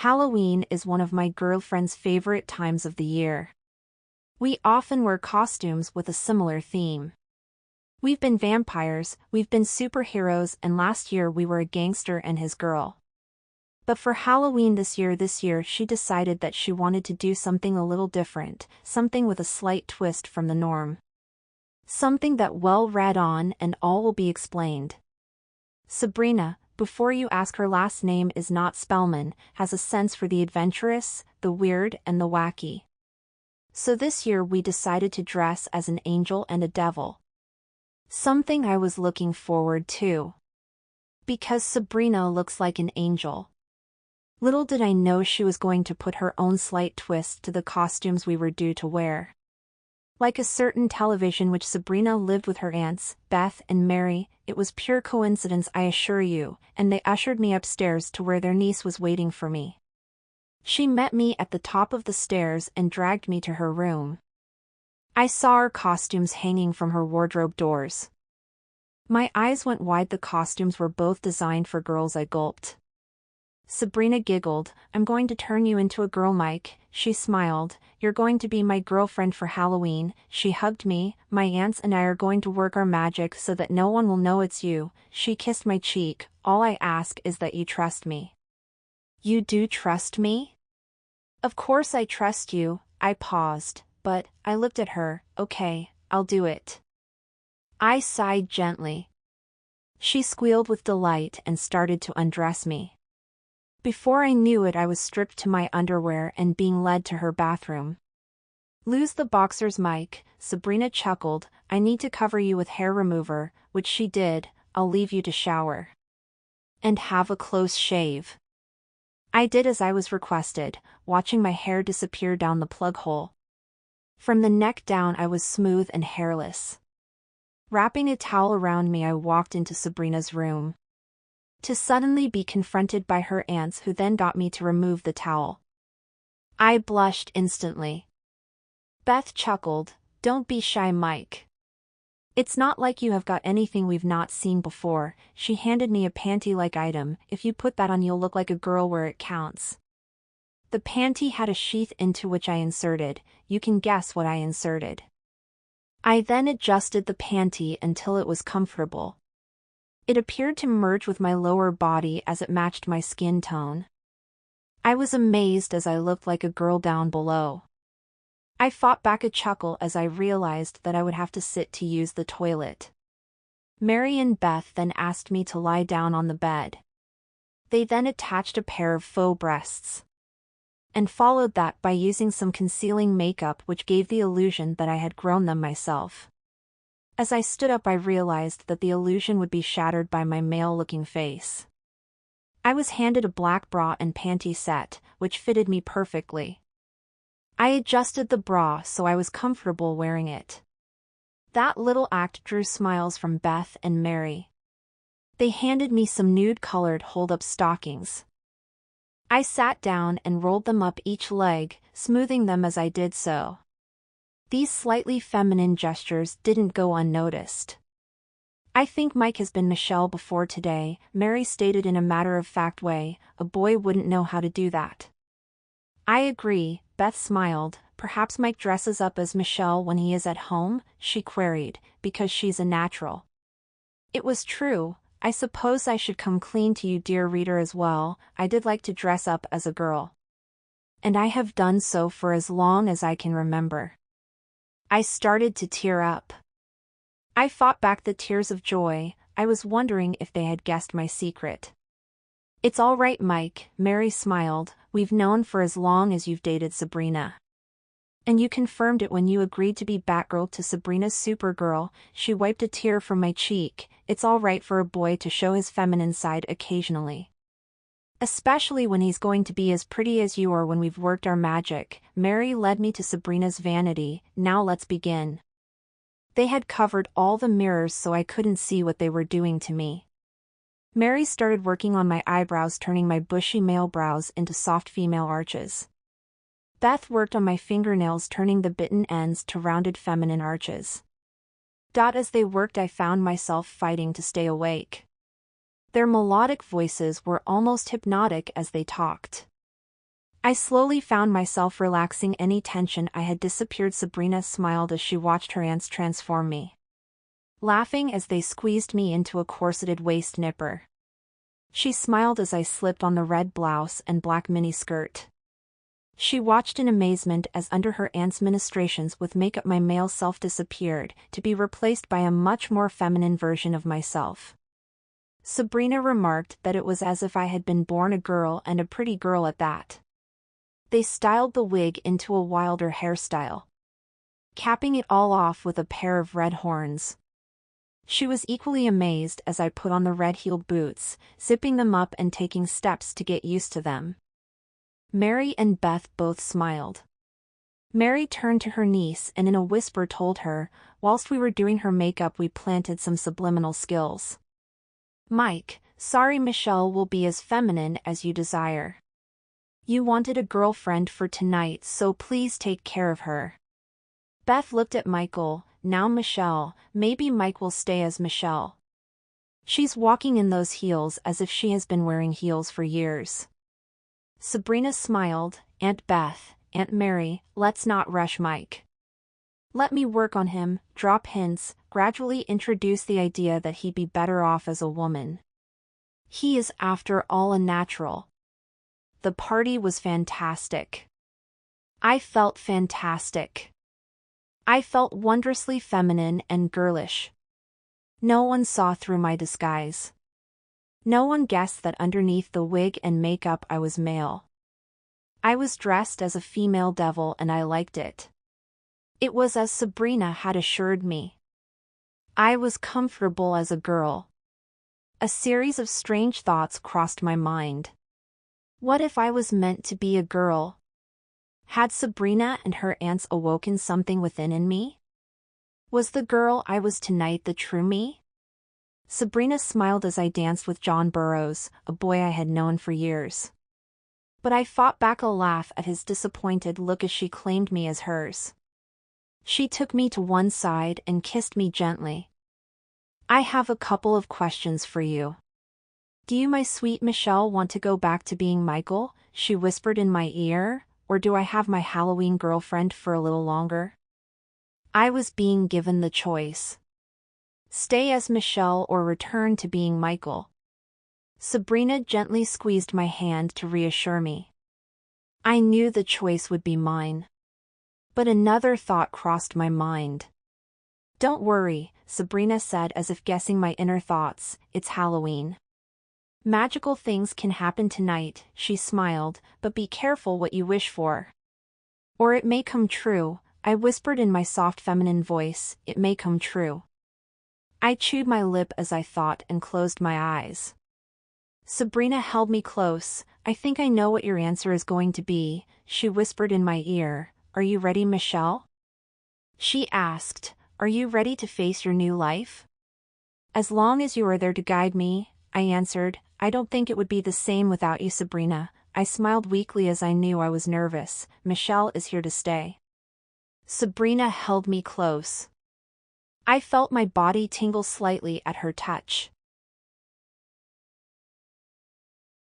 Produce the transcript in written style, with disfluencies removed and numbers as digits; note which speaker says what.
Speaker 1: Halloween is one of my girlfriend's favorite times of the year. We often wear costumes with a similar theme. We've been vampires, we've been superheroes, and last year we were a gangster and his girl. But for Halloween this year she decided that she wanted to do something a little different, something with a slight twist from the norm. Something that well read on and all will be explained. Sabrina, before you ask, her last name is not Spellman, has a sense for the adventurous, the weird, and the wacky. So this year we decided to dress as an angel and a devil. Something I was looking forward to. Because Sabrina looks like an angel. Little did I know she was going to put her own slight twist to the costumes we were due to wear. Like a certain television which Sabrina lived with her aunts, Beth and Mary, it was pure coincidence, I assure you, and they ushered me upstairs to where their niece was waiting for me. She met me at the top of the stairs and dragged me to her room. I saw her costumes hanging from her wardrobe doors. My eyes went wide. The costumes were both designed for girls. I gulped. Sabrina giggled. I'm going to turn you into a girl, Mike. She smiled. You're going to be my girlfriend for Halloween. She hugged me. My aunts and I are going to work our magic so that no one will know it's you. She kissed my cheek. All I ask is that you trust me. You do trust me? Of course I trust you. I paused, but I looked at her. Okay, I'll do it. I sighed gently. She squealed with delight and started to undress me. Before I knew it, I was stripped to my underwear and being led to her bathroom. Lose the boxers, Mike, Sabrina chuckled. I need to cover you with hair remover, which she did. I'll leave you to shower. And have a close shave. I did as I was requested, watching my hair disappear down the plug hole. From the neck down I was smooth and hairless. Wrapping a towel around me, I walked into Sabrina's room. To suddenly be confronted by her aunts, who then got me to remove the towel. I blushed instantly. Beth chuckled. Don't be shy, Mike. It's not like you have got anything we've not seen before. She handed me a panty-like item. If you put that on, you'll look like a girl where it counts. The panty had a sheath into which I inserted. You can guess what I inserted. I then adjusted the panty until it was comfortable. It appeared to merge with my lower body as it matched my skin tone. I was amazed as I looked like a girl down below. I fought back a chuckle as I realized that I would have to sit to use the toilet. Mary and Beth then asked me to lie down on the bed. They then attached a pair of faux breasts. And followed that by using some concealing makeup which gave the illusion that I had grown them myself. As I stood up, I realized that the illusion would be shattered by my male-looking face. I was handed a black bra and panty set, which fitted me perfectly. I adjusted the bra so I was comfortable wearing it. That little act drew smiles from Beth and Mary. They handed me some nude-colored hold-up stockings. I sat down and rolled them up each leg, smoothing them as I did so. These slightly feminine gestures didn't go unnoticed. I think Mike has been Michelle before today, Mary stated in a matter-of-fact way. A boy wouldn't know how to do that. I agree, Beth smiled. Perhaps Mike dresses up as Michelle when he is at home, she queried, because she's a natural. It was true. I suppose I should come clean to you, dear reader, as well. I did like to dress up as a girl. And I have done so for as long as I can remember. I started to tear up. I fought back the tears of joy. I was wondering if they had guessed my secret. It's all right, Mike, Mary smiled. We've known for as long as you've dated Sabrina. And you confirmed it when you agreed to be Batgirl to Sabrina's Supergirl. She wiped a tear from my cheek. It's all right for a boy to show his feminine side occasionally. Especially when he's going to be as pretty as you are when we've worked our magic. Mary led me to Sabrina's vanity. Now let's begin. They had covered all the mirrors so I couldn't see what they were doing to me. Mary started working on my eyebrows, turning my bushy male brows into soft female arches. Beth worked on my fingernails, turning the bitten ends to rounded feminine arches. As they worked, I found myself fighting to stay awake. Their melodic voices were almost hypnotic as they talked. I slowly found myself relaxing any tension I had disappeared. Sabrina smiled as she watched her aunts transform me, laughing as they squeezed me into a corseted waist nipper. She smiled as I slipped on the red blouse and black miniskirt. She watched in amazement as under her aunt's ministrations with makeup my male self disappeared, to be replaced by a much more feminine version of myself. Sabrina remarked that it was as if I had been born a girl, and a pretty girl at that. They styled the wig into a wilder hairstyle, capping it all off with a pair of red horns. She was equally amazed as I put on the red-heeled boots, zipping them up and taking steps to get used to them. Mary and Beth both smiled. Mary turned to her niece and in a whisper told her, whilst we were doing her makeup we planted some subliminal skills. "Mike, sorry, Michelle will be as feminine as you desire. You wanted a girlfriend for tonight, so please take care of her." Beth looked at Michael. "Now Michelle, maybe Mike will stay as Michelle. She's walking in those heels as if she has been wearing heels for years." Sabrina smiled. "Aunt Beth, Aunt Mary, let's not rush Mike. Let me work on him, drop hints, gradually introduce the idea that he'd be better off as a woman. He is after all a natural." The party was fantastic. I felt fantastic. I felt wondrously feminine and girlish. No one saw through my disguise. No one guessed that underneath the wig and makeup I was male. I was dressed as a female devil and I liked it. It was as Sabrina had assured me. I was comfortable as a girl. A series of strange thoughts crossed my mind. What if I was meant to be a girl? Had Sabrina and her aunts awoken something within in me? Was the girl I was tonight the true me? Sabrina smiled as I danced with John Burroughs, a boy I had known for years. But I fought back a laugh at his disappointed look as she claimed me as hers. She took me to one side and kissed me gently. "I have a couple of questions for you. Do you, my sweet Michelle, want to go back to being Michael?" she whispered in my ear, "or do I have my Halloween girlfriend for a little longer?" I was being given the choice. Stay as Michelle or return to being Michael. Sabrina gently squeezed my hand to reassure me. I knew the choice would be mine. But another thought crossed my mind. "Don't worry," Sabrina said as if guessing my inner thoughts, "it's Halloween. Magical things can happen tonight," she smiled, "but be careful what you wish for. Or it may come true," I whispered in my soft feminine voice, "it may come true." I chewed my lip as I thought and closed my eyes. Sabrina held me close. "I think I know what your answer is going to be," she whispered in my ear. "Are you ready, Michelle?" She asked, "Are you ready to face your new life?" "As long as you are there to guide me," I answered. "I don't think it would be the same without you, Sabrina." I smiled weakly as I knew I was nervous. "Michelle is here to stay." Sabrina held me close. I felt my body tingle slightly at her touch.